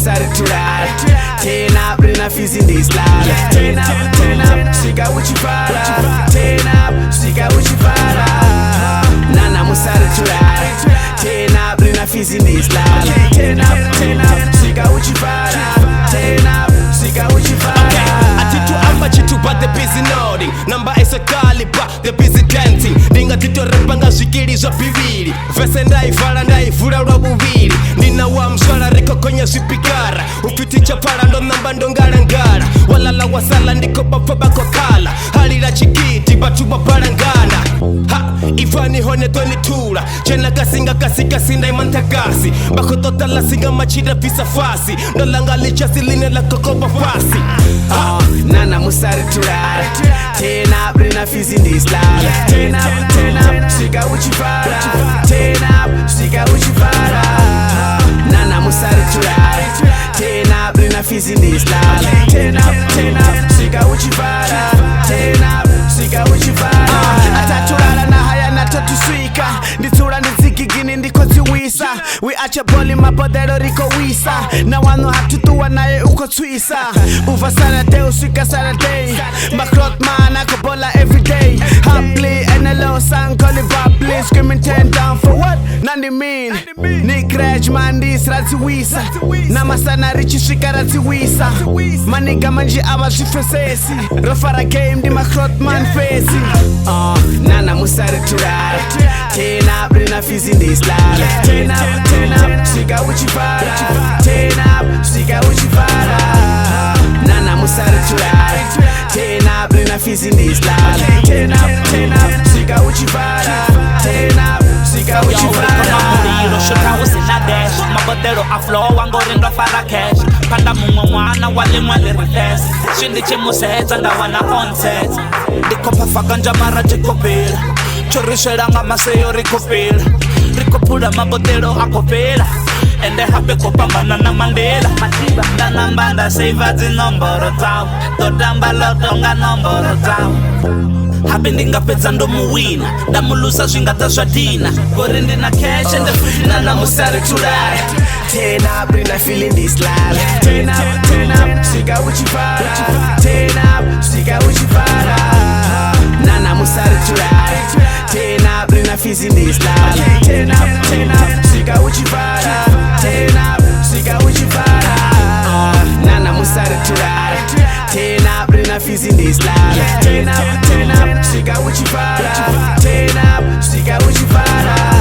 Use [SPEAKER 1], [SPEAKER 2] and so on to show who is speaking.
[SPEAKER 1] musare turara. Turn up, bring a fizz in this Lala. Turn up, sika uchifara. Turn up, sika uchifara. Nana musare turara. Turn up, bring a fizz in this Lala. Turn up, sika uchifara. Turn up, sika uchifara.
[SPEAKER 2] Atitu amba chitu but the busy nodding. Number is a caliber, the busy dancing. Ninga tito repanga zikiri za bibiri. Vese ndaivala ndaivula lwa bubiri. Nina wa mswala reko kwenye sipikara. Ufiti chapala ndo namba ndo ngala. Walala wasala ndiko bafaba kwa kala. Halila chikiti batu baparangana. Ha, ifani hone toni tula. Chena gasinga kasika sinda imantagasi. Bako totala singa machida visa fasi. Nolanga lichasi line la kokoba fasi.
[SPEAKER 1] Nana musare turara. Turn up, bring a fizz in this Lala. Turn up, sika uchifara. Turn up, sika uchifara. Nana musare turara. Turn up, bring a fizz in this Lala. Turn up, sika uchifara. Turn up, sika uchifara. Ataturara na haya na totuswika. Nditura ndizikigini ndikoziwisa. We acha boli mapodero riko wisa. Na wano hatutuwa nae uko twisa. Uva Saturday uswika Saturday. Magrootmoney ako bola everyday. Happily and a low sound call it bubbly. Screaming 10 down for what? Nani mean? Nick Raj mandis rati wisa. Namasana richi shika rati wisa. Maniga manji awa shifesesi. Rafara game di Magrootmoney facing. Nana musare turara. Turn up, bring a fizz in this Lala. Turn up, sika uchifara. Turn up, sika uchifara. Nana musare turara. Turn up, bring a fizz in this Lala. Turn up, sika uchifara. Turn up, sika uchifara.
[SPEAKER 3] Mabodero a flow wangorindo fara cash. Panda mwana wale mwale reflex. Shindi chimuseza nga wana onset. Dikopa fakanja mara chikopila. Chorishera nga maseyo rikopila. Rikopula mabodero akopila. Ende hape kopamana na Mandela. Dana mbanda save ati nomboro tau. Todamba lotonga nomboro tau. Habendinga peza ndo muwina. Damulusa zwingata zwadina. Gorindi na cash and the free.
[SPEAKER 1] Nana musare turara. Turn up, bring a feel in this Lala. Turn up, sika uchifara. Turn up, sika uchifara. Nana musare turara. Turn up, bring a fizz in this Lala. Turn up, sika uchifara. Turn up, sika uchifara. Nana musare turara. Turn up, bring a fizz in this Lala. Turn up, sika uchifara. Turn up, sika uchifara.